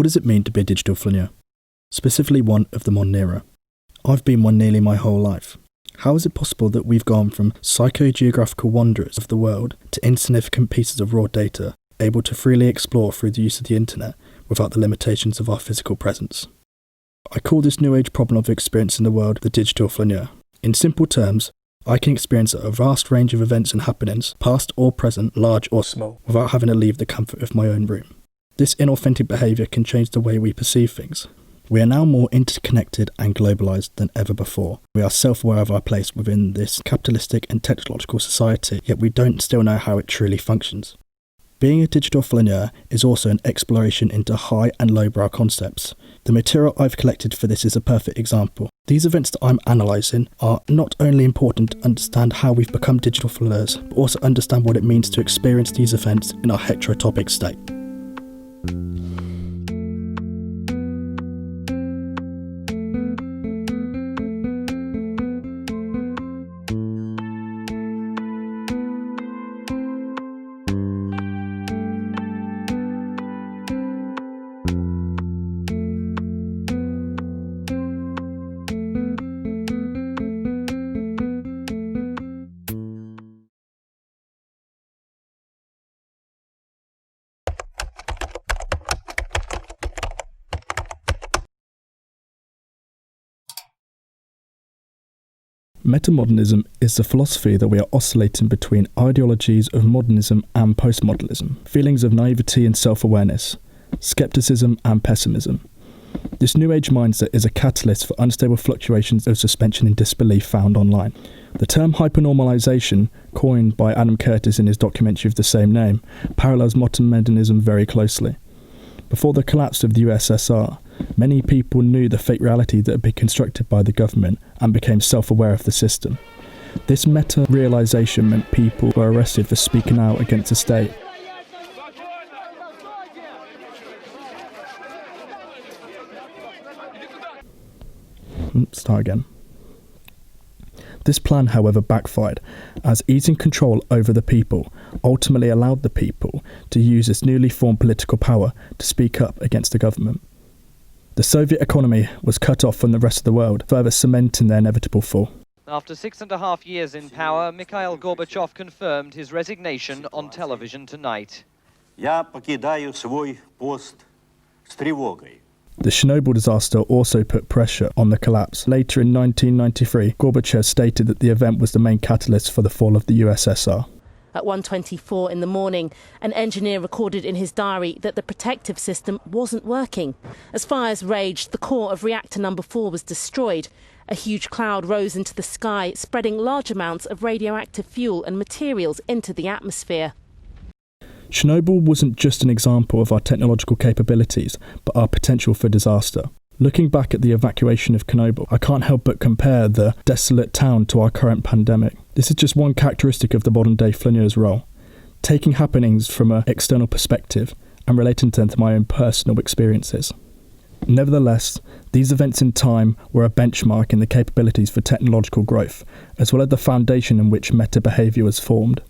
What does it mean to be a digital flaneur? Specifically one of the modern era. I've been one nearly my whole life. How is it possible that we've gone from psychogeographical wanderers of the world to insignificant pieces of raw data, able to freely explore through the use of the internet without the limitations of our physical presence? I call this new age problem of experiencing the world the digital flaneur. In simple terms, I can experience a vast range of events and happenings, past or present, large or small, without having to leave the comfort of my own room. This inauthentic behaviour can change the way we perceive things. We are now more interconnected and globalised than ever before. We are self-aware of our place within this capitalistic and technological society, yet we don't still know how it truly functions. Being a digital flaneur is also an exploration into high and lowbrow concepts. The material I've collected for this is a perfect example. These events that I'm analysing are not only important to understand how we've become digital flaneurs, but also understand what it means to experience these events in our heterotopic state. Metamodernism is the philosophy that we are oscillating between ideologies of modernism and postmodernism, feelings of naivety and self-awareness, skepticism and pessimism. This new age mindset is a catalyst for unstable fluctuations of suspension in disbelief found online. The term hypernormalization, coined by Adam Curtis in his documentary of the same name, parallels metamodernism very closely. Before the collapse of the USSR, many people knew the fake reality that had been constructed by the government and became self-aware of the system. This meta-realization meant people were arrested for speaking out against the state. Start again. This plan, however, backfired, as easing control over the people ultimately allowed the people to use its newly formed political power to speak up against the government. The Soviet economy was cut off from the rest of the world, further cementing their inevitable fall. After 6.5 years in power, Mikhail Gorbachev confirmed his resignation on television tonight. Я покидаю свой пост с тревогой. The Chernobyl disaster also put pressure on the collapse. Later in 1993, Gorbachev stated that the event was the main catalyst for the fall of the USSR. At 1:24 in the morning, an engineer recorded in his diary that the protective system wasn't working. As fires raged, the core of reactor number 4 was destroyed. A huge cloud rose into the sky, spreading large amounts of radioactive fuel and materials into the atmosphere. Chernobyl wasn't just an example of our technological capabilities, but our potential for disaster. Looking back at the evacuation of Chernobyl, I can't help but compare the desolate town to our current pandemic. This is just one characteristic of the modern day flaneur's role, taking happenings from an external perspective and relating them to my own personal experiences. Nevertheless, these events in time were a benchmark in the capabilities for technological growth, as well as the foundation in which meta-behaviour was formed.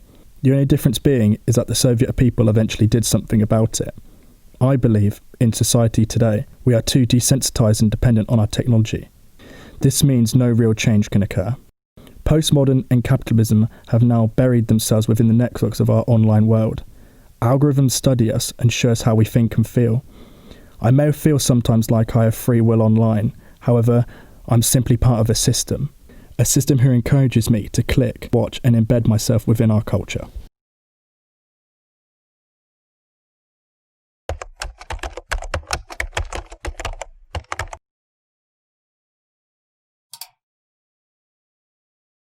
The only difference being is that the Soviet people eventually did something about it. I believe, in society today, we are too desensitised and dependent on our technology. This means no real change can occur. Postmodern and capitalism have now buried themselves within the networks of our online world. Algorithms study us and show us how we think and feel. I may feel sometimes like I have free will online, however, I'm simply part of a system who encourages me to click, watch and embed myself within our culture.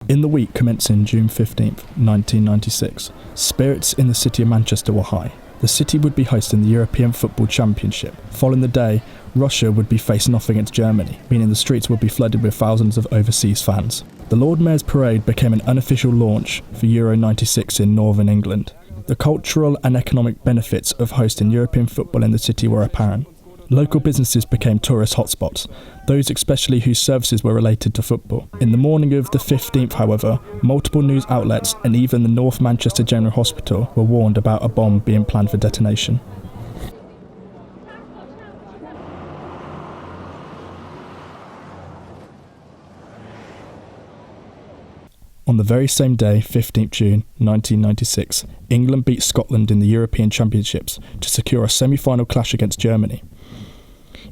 In the week commencing June 15th, 1996, spirits in the city of Manchester were high. The city would be hosting the European Football Championship. Following the day, Russia would be facing off against Germany, meaning the streets would be flooded with thousands of overseas fans. The Lord Mayor's Parade became an unofficial launch for Euro 96 in Northern England. The cultural and economic benefits of hosting European football in the city were apparent. Local businesses became tourist hotspots, those especially whose services were related to football. In the morning of the 15th, however, multiple news outlets and even the North Manchester General Hospital were warned about a bomb being planned for detonation. On the very same day, 15th June 1996, England beat Scotland in the European Championships to secure a semi-final clash against Germany.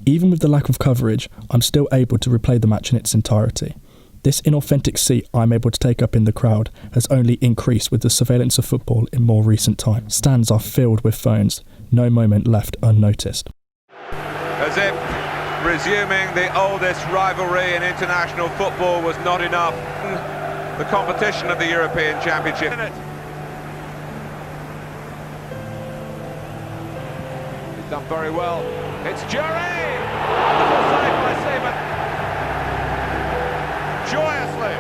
Even with the lack of coverage, I'm still able to replay the match in its entirety. This inauthentic seat I'm able to take up in the crowd has only increased with the surveillance of football in more recent times. Stands are filled with phones, no moment left unnoticed. As if resuming the oldest rivalry in international football was not enough. The competition of the European Championship. He's done very well. It's Jury! Wonderful save by Seaman. Joyously.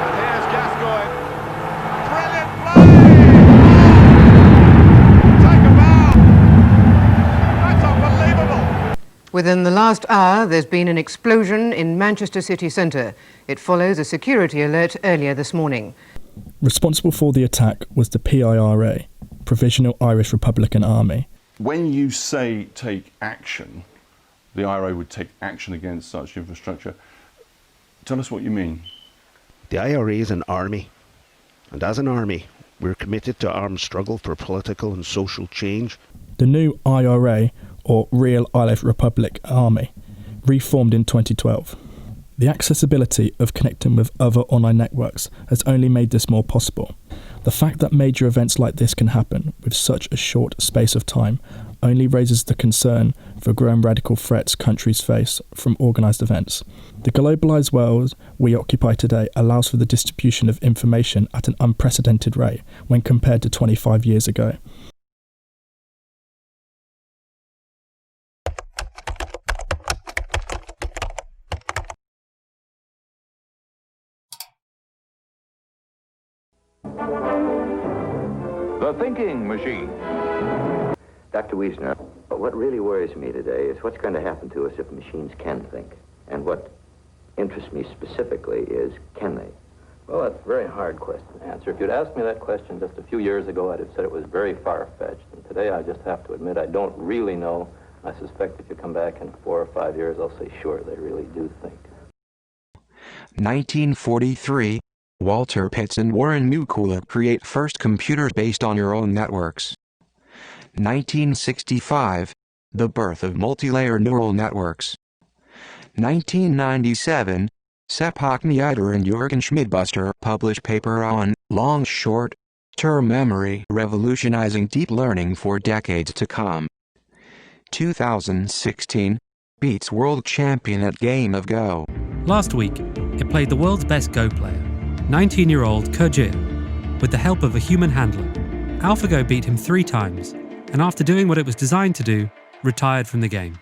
And here's Gascoigne. Brilliant play! Take a bow! That's unbelievable! Within the last hour, there's been an explosion in Manchester city centre. It follows a security alert earlier this morning. Responsible for the attack was the PIRA, Provisional Irish Republican Army. When you say take action, the IRA would take action against such infrastructure. Tell us what you mean. The IRA is an army, and as an army, we're committed to armed struggle for political and social change. The new IRA, or Real Irish Republic Army, reformed in 2012. The accessibility of connecting with other online networks has only made this more possible. The fact that major events like this can happen with such a short space of time only raises the concern for growing radical threats countries face from organised events. The globalised world we occupy today allows for the distribution of information at an unprecedented rate when compared to 25 years ago. The Thinking Machine. Dr. Wiesner, what really worries me today is what's going to happen to us if machines can think. And what interests me specifically is, can they? Well, that's a very hard question to answer. If you'd asked me that question just a few years ago, I'd have said it was very far-fetched. And today I just have to admit I don't really know. I suspect if you come back in 4 or 5 years, I'll say, sure, they really do think. 1943. Walter Pitts and Warren Mukula create first computers based on neural networks. 1965. The birth of multi-layer neural networks. 1997. Sepak Nieder and Jürgen Schmidbuster publish paper on long short-term memory revolutionizing deep learning for decades to come. 2016. Beats world champion at Game of Go. Last week, it played the world's best Go player, 19-year-old Kerjir. With the help of a human handler, AlphaGo beat him 3 times, and after doing what it was designed to do, retired from the game.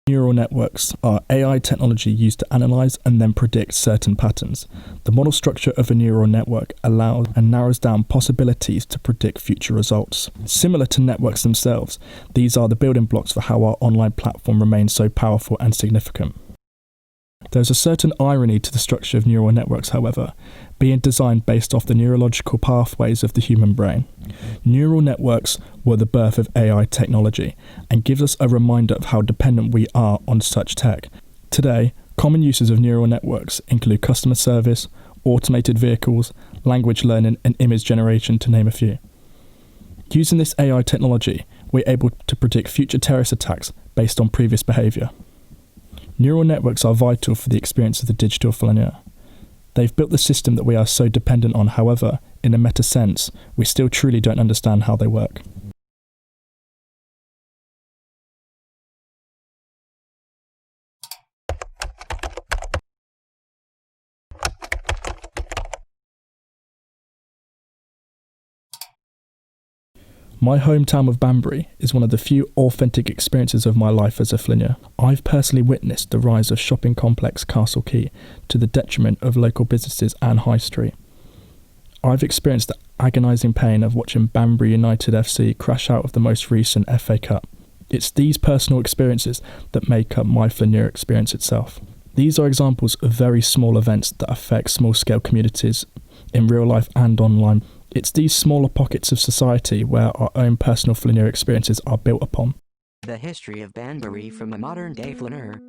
Neural networks are AI technology used to analyse and then predict certain patterns. The model structure of a neural network allows and narrows down possibilities to predict future results. Similar to networks themselves, these are the building blocks for how our online platform remains so powerful and significant. There's a certain irony to the structure of neural networks, however, being designed based off the neurological pathways of the human brain. Neural networks were the birth of AI technology and gives us a reminder of how dependent we are on such tech. Today, common uses of neural networks include customer service, automated vehicles, language learning and image generation, to name a few. Using this AI technology, we're able to predict future terrorist attacks based on previous behaviour. Neural networks are vital for the experience of the digital flaneur. They've built the system that we are so dependent on. However, in a meta sense, we still truly don't understand how they work. My hometown of Banbury is one of the few authentic experiences of my life as a flaneur. I've personally witnessed the rise of shopping complex Castle Quay to the detriment of local businesses and High Street. I've experienced the agonising pain of watching Banbury United FC crash out of the most recent FA Cup. It's these personal experiences that make up my flaneur experience itself. These are examples of very small events that affect small-scale communities in real life and online. It's these smaller pockets of society where our own personal flaneur experiences are built upon. The history of Banbury from a modern day flaneur.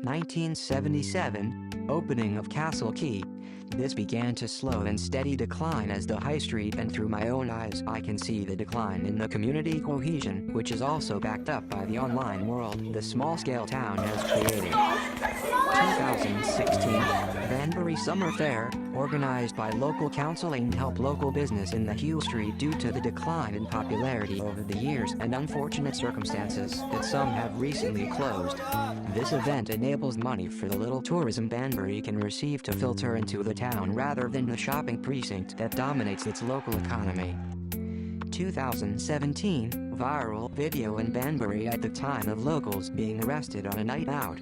1977, opening of Castle Quay. This began to slow and steady decline as the high street, and through my own eyes I can see the decline in the community cohesion, which is also backed up by the online world the small-scale town has created. 2016, Banbury Summer Fair, organized by local council aimed to help local business in the Hugh Street due to the decline in popularity over the years and unfortunate circumstances that some have recently closed. This event enables money for the little tourism Banbury can receive to filter into the town rather than the shopping precinct that dominates its local economy. 2017, viral video in Banbury at the time of locals being arrested on a night out.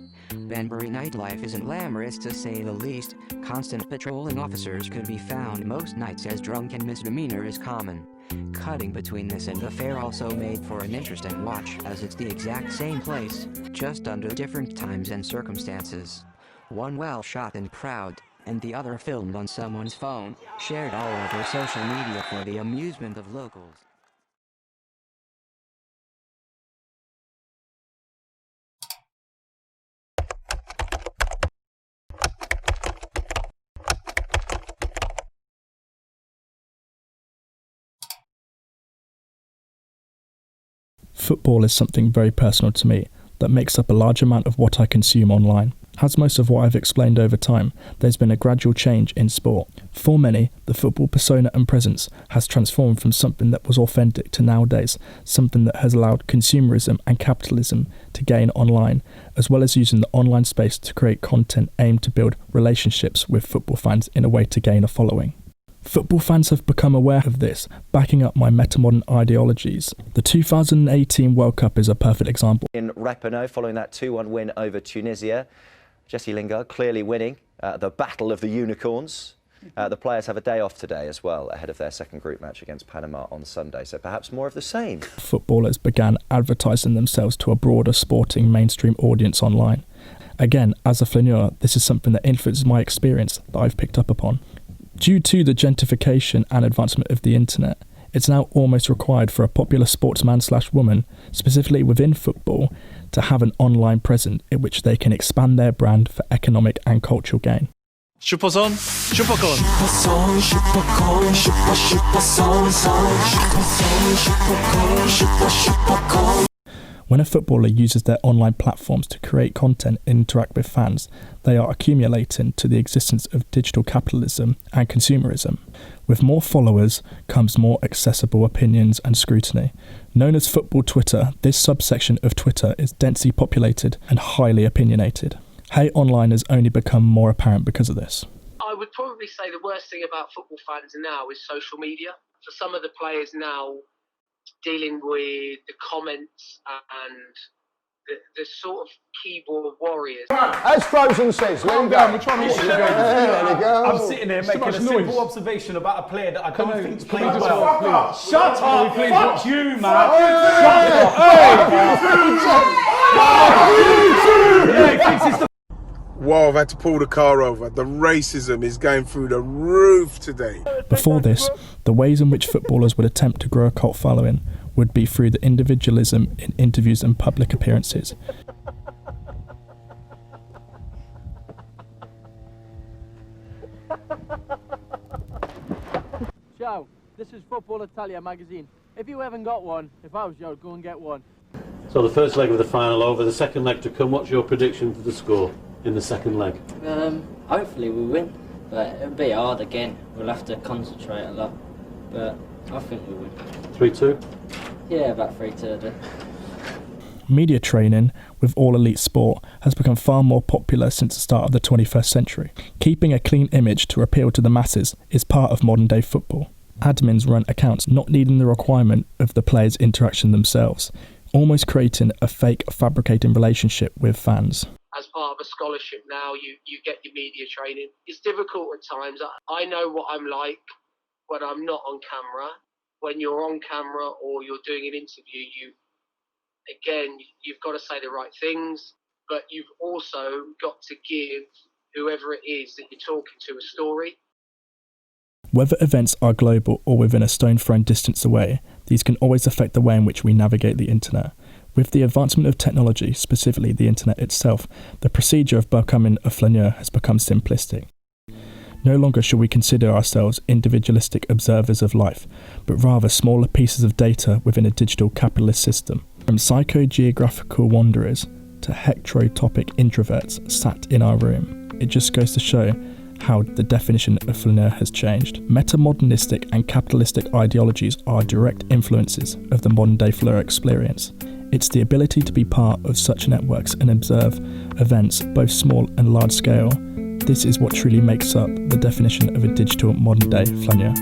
Banbury nightlife isn't glamorous to say the least. Constant patrolling officers could be found most nights as drunk and misdemeanor is common. Cutting between this and the fair also made for an interesting watch, as it's the exact same place, just under different times and circumstances. One well shot and proud, and the other filmed on someone's phone, shared all over social media for the amusement of locals. Football is something very personal to me that makes up a large amount of what I consume online. As most of what I've explained over time, there's been a gradual change in sport. For many, the football persona and presence has transformed from something that was authentic to nowadays, something that has allowed consumerism and capitalism to gain online, as well as using the online space to create content aimed to build relationships with football fans in a way to gain a following. Football fans have become aware of this, backing up my metamodern ideologies. The 2018 World Cup is a perfect example. In Rapinoe, following that 2-1 win over Tunisia, Jesse Lingard clearly winning the Battle of the Unicorns. The players have a day off today as well, ahead of their second group match against Panama on Sunday, so perhaps more of the same. Footballers began advertising themselves to a broader sporting mainstream audience online. Again, as a flaneur, this is something that influences my experience that I've picked up upon. Due to the gentrification and advancement of the internet, it's now almost required for a popular sportsman/woman, specifically within football, to have an online presence in which they can expand their brand for economic and cultural gain. 슈퍼선, 슈퍼콘. When a footballer uses their online platforms to create content and interact with fans, they are accumulating to the existence of digital capitalism and consumerism. With more followers comes more accessible opinions and scrutiny. Known as football Twitter, this subsection of Twitter is densely populated and highly opinionated. Hate online has only become more apparent because of this. I would probably say the worst thing about football fans now is social media. For some of the players now, dealing with the comments and the sort of keyboard warriors. As Frozen says, let him go. We're trying to watch there we go. I'm sitting there making a simple observation about a player that I don't think's played well. Shut up! Fuck you, man! Shut up! Wow, I've had to pull the car over. The racism is going through the roof today. Before this, the ways in which footballers would attempt to grow a cult following would be through the individualism in interviews and public appearances. Ciao, this is Football Italia magazine. If you haven't got one, if I was you, I'd go and get one. So the first leg of the final over, the second leg to come. What's your prediction for the score in the second leg? Hopefully we win, but it'll be hard again. We'll have to concentrate a lot, but I think we win. 3-2? Yeah, about 3-2. Media training with all elite sport has become far more popular since the start of the 21st century. Keeping a clean image to appeal to the masses is part of modern day football. Admins run accounts not needing the requirement of the players' interaction themselves, almost creating a fake, fabricating relationship with fans. As part of a scholarship now, you get your media training. It's difficult at times. I know what I'm like when I'm not on camera. When you're on camera or you're doing an interview, you've got to say the right things, but you've also got to give whoever it is that you're talking to a story. Whether events are global or within a stone-thrown distance away, these can always affect the way in which we navigate the internet. With the advancement of technology, specifically the internet itself, the procedure of becoming a flaneur has become simplistic. No longer should we consider ourselves individualistic observers of life, but rather smaller pieces of data within a digital capitalist system. From psychogeographical wanderers to heterotopic introverts sat in our room, it just goes to show how the definition of flaneur has changed. Metamodernistic and capitalistic ideologies are direct influences of the modern day flaneur experience. It's the ability to be part of such networks and observe events, both small and large scale. This is what truly makes up the definition of a digital modern day flaneur.